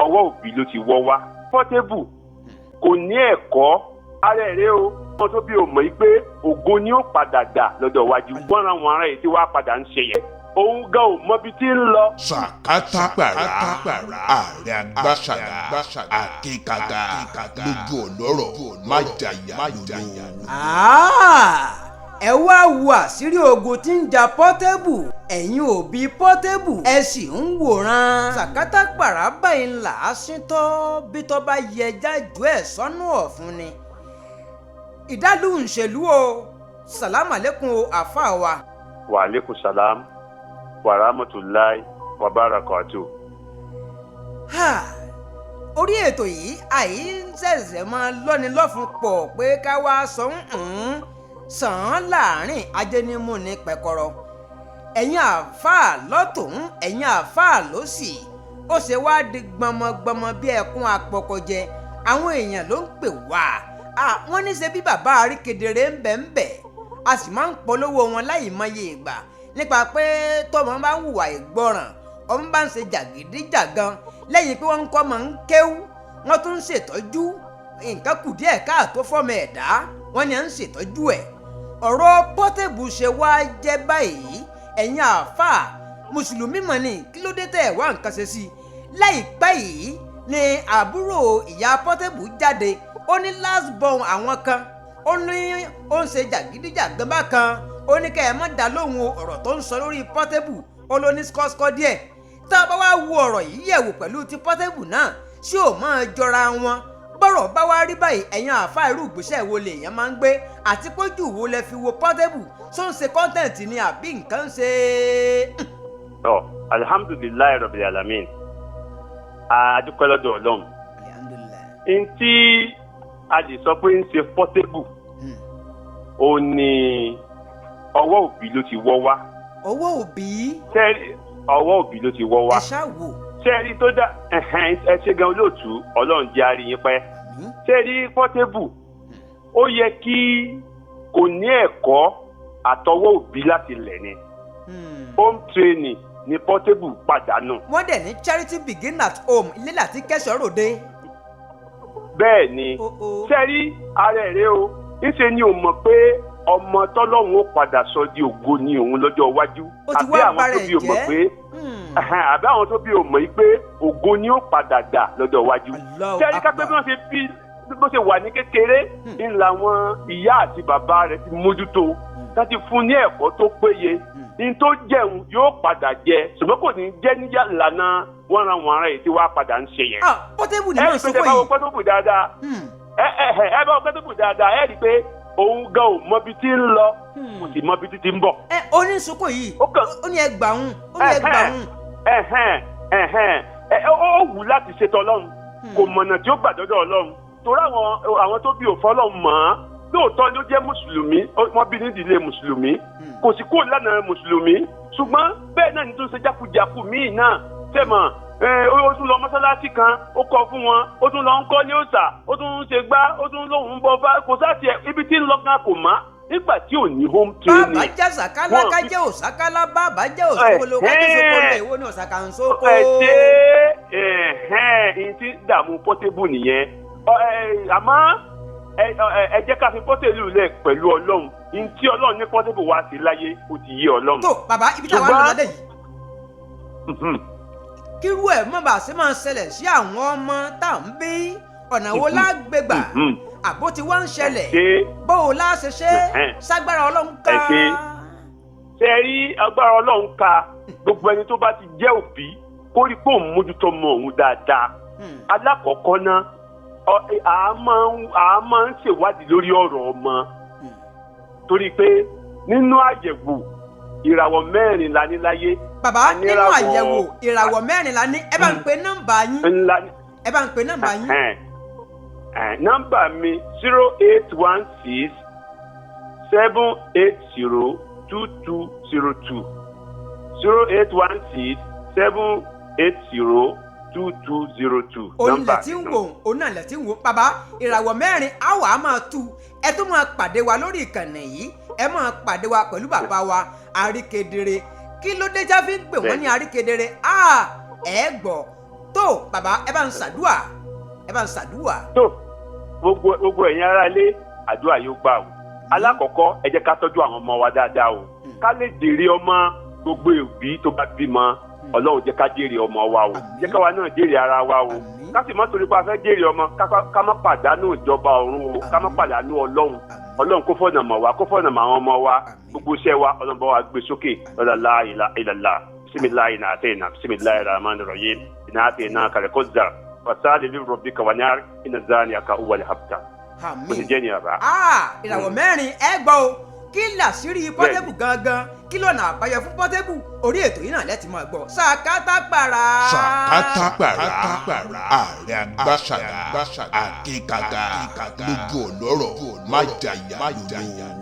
ọwọ́ òbí ló ti wọ́ wá. Portable kò ní ẹ̀kọ́ ara ẹ̀rẹ́ o wọ́n tó bí o mọ̀ yí pé ògo ni ó padà dà lọ́dọ̀ iwájú wọ́n ra wọn ara yìí tí wàá padà ń ṣe yẹn òun gan ò mọbi tí ń lọ. Sàkátà pàrà ààrẹ agbáṣàgà àkíkàgà lójú ọlọ́rọ̀ májàyà lòlò. ẹ wá wo àṣírí ogun tí ń jà Portable ẹ̀yin òbí Portable ẹ sì ń wòran. Sàkátà pàrà báyìí ńlá síntọ́ bí tó bá yẹ jájú ẹ̀ sọ́nù ọ̀fun ni. ìdálù ìṣèlú o sàlámù àlékún o àfa wa. wa aleykum salam wa rahmatulahi wa barakatu. orí ètò yìí àyí ń ṣẹ̀ṣẹ̀ máa lọ́ni lọ́fun pọ̀ pé ká wá sọ sàn án láàrin ajẹnimú ní pẹ̀kọ̀rọ̀ ẹ̀yin àáfàá lọ́tùn ẹ̀yin àáfàá lósì ó ṣe wá di gbọmọgbọmọ bí ẹkún apọkọjẹ àwọn èèyàn ló ń pè wá wọ́n ní ṣe bí bàbá àríkedere ń bẹ̀ a sì máa ń polówó wọn láì mọye ìgbà nípa pé tọmọ bá ń hùwà ìgbọràn ọmọ bá ń ṣe jàgídíjàgan lẹ́yìn pé wọ́n ń kọ́ máa ń kéwú wọ́n tún ń ṣètọ́jú nǹkan kù díẹ̀ káàtó fọ́mọ ẹ̀dá wọ́n ní à ń ṣètọ́jú ẹ̀ ọ̀rọ̀ Portable ṣe wá jẹ́ báyìí ẹ̀yin àáfàá mùsùlùmí mọ̀ ní kí ló dé tẹ̀ wá nǹkan ṣe sí i láìpẹ́ yìí ni àbúrò ìyá Portable jáde ó ní last born àwọn kan ó ní ó ń ṣe jàgídíjàgan bákan ó ní kẹ́ ẹ má dá lóhùn ọ̀rọ̀ tó ń sọ lórí Portable ó ló ní skọ́skọ́ díẹ̀ tá a bá wá wo ọ̀rọ̀ yìí yẹ̀wò pẹ̀lú ti Portable náà ṣé ò máa jọra wọn bọ́rọ̀ bá wá rí báyìí ẹ̀yin àáfàá irú ìgbésẹ̀ wo lèèyàn máa ń gbé àti pójú wo lẹ fi wo Portable tó ń ṣe kọ́ńtẹ̀ǹtì ni àbí nǹkan ń ṣe. alhamdulilayi rabbil alamin adúpẹ́ lọ́dọ̀ Ọlọ́run n tí a lè sọ pé ń ṣe Portable ó ní ọwọ́ òbí ló ti wọ́ wá. ọwọ́ òbí. sẹ́ẹ̀rì ọwọ́ òbí ló ti wọ́ wá. ẹ ṣáà wò. sẹ́ẹ̀rì tó dá ẹ ṣe gan olóòtú Ọlọ́run jẹ́ àárín yín pẹ́. sẹ́ẹ̀rì Portable ó yẹ kí kò ní ẹ̀kọ́ àtọwọ́ òbí láti lẹ̀ ni. home training ni Portable pàdánù. wọ́n dẹ̀ ní charity begin at home ilé láti kẹ́sọ̀ ròde. bẹ́ẹ̀ ni sẹ́ẹ̀rì ara ẹ̀rẹ́ o níṣẹ́ ni ò mọ̀ pé ọmọ tọ́lọ́run ó padà sọ di ògo ni òun lọ́jọ́ iwájú àbí àwọn tó bí o mọ̀ pé àbí àwọn tó bí o mọ̀ pé ògo ni ó padà dà lọ́jọ́ iwájú. sẹ́ẹ̀rì ká pé bó ṣe wà ní kékeré ń làwọn ìyá àti bàbá rẹ̀ ti mójútó láti fún ní ẹ̀kọ́ tó péye ní tó jẹun yóò padà jẹ ṣùgbọ́n kò ní jẹ́ níjà ìlànà wọ́n ran wọn ara yìí tí wàá padà ń ṣe yẹn. Portable ni mo sọ pé yìí ẹ bá wọ Portable dáadáa ẹ bá wọ Portable dáadáa ẹ rí i pé òun gan ò mọbi tí ń lọ kò sì mọbi tí ti ń bọ̀. oníṣòkò yìí ó ní ẹgbàún ó ní ẹgbàún. ó wù láti ṣètò Ọlọ́run kò mọ̀nà tí ó gbà dọ́dọ̀ Ọlọ́run torí àwọn tó bí òfò Ọlọ́run mọ̀ ọ́n lóòótọ́ ló jẹ́ mùsùlùmí wọ́n bí nídìílé mùsùlùmí kò sì kúrò lánàá mùsùlùmí ṣùgbọ́n bẹ́ẹ̀ náà ní tó ń ṣe jákujàku míì náà tẹ̀mọ̀ ó tún lọ mọ́sálásí kan ó kọ fún wọn ó tún lọ ń kọ́ ní òòṣà ó tún ń ṣe gbá ó tún lóun ń bọ fá kò sáà tiẹ̀ ibi tí ń lọ gan kò má nígbà tí ò ní home training. bàbá jẹ́ sàkálà kájẹ́ òsàkálà bàbá jẹ́ òsòkòlò kájẹ́ sòkòlò ìwọ ni òsàkà ń sóko. ìyẹn ti dààmú Portable nìyẹn àmọ́ ẹ jẹ́ ká fi Portable lẹ̀ pẹ̀lú Ọlọ́run ní tí Ọlọ́run ní Portable wá sí láyé ó ti yé Ọlọ́run. tó bàbá ibi táwa ń lọ lọ́dẹ yìí kírú ẹ̀ mọ́ bá ṣe máa ṣẹlẹ̀ sí àwọn ọmọ tá à ń bí ọ̀nà wo lágbègbà àbó tí wọ́n ń ṣẹlẹ̀ bó o láṣẹ ṣe ságbára Ọlọ́run ká. ṣe rí agbára Ọlọ́run ká gbogbo ẹni tó bá ti jẹ́ òbí kó rí pé òun mójútó ọmọ òun dáadáa. alákọ̀ọ́kọ́ náà a máa ń ṣèwádìí lórí ọ̀rọ̀ ọmọ torí pé nínú àyẹ̀wò ìràwọ̀ mẹ́rin la ní láyé. bàbá nínú àyẹ̀wò ìràwọ̀ mẹ́rin la ní ẹ bá ń pe nọ́mbà yín ẹ bá ń pe nọ́mbà yín. nọ́mbà mi 0816 780 2202 0816 780 2202. òun lẹ ti ń wò òun náà lẹ ti ń wò bàbá ìràwọ̀ mẹ́rin á wà á máa tú ẹ tó máa pàdé wa lórí ìkànnì yìí ẹ máa pàdé wa pẹ̀lú bàbá wa Àríkedere kí ló dé jáfi ń pè wọ́n ní Àríkedere ẹ gbọ́ tó bàbá ẹ bá ń ṣàdúà. tó gbogbo ẹ̀yin ará ilé àdúrà yóò gbà o. alákọ̀ọ́kọ́ ẹ jẹ́ ká tọ́jú àwọn ọmọ wa dáadáa o. ká lè jèrè ọmọ gbogbo òbí tó bá bímọ ọlọ́run jẹ́ ká jèrè ọmọ wa o. jẹ́ káwa náà jèrè ara wa o. ká sì má torí pé a fẹ́ jèrè ọmọ ká má pàdánù ìjọba ọ̀run o. ká má pàdánù ọlọ́run kó fọ̀nà mọ̀ wá kó fọ̀nà mọ̀ àwọn ọmọ wa gbogbo iṣẹ́ wa ọlọ́run bá wa gbé sókè la ilaha illallah bisimilayi nàátẹ́nà bisimilayi rahman rahim nàátẹ́nà kàlẹ́kọ́zà fasali li rabbika wanar iná zani aka uwal habta. kò sì jẹ́ ní àbá. ìràwọ̀ mẹ́rin ẹ gbọ́ o kí làṣírí Portable gangan kí lọ́nà àbáyọ fún Portable orí ètò yìí náà lẹ́tì máa gbọ́ Sàkátà Pàrà. Sàkátà Pàrà ààrẹ agbáṣàgà àkíkàgà lójú ọlọ́rọ̀ májàyà lòlò.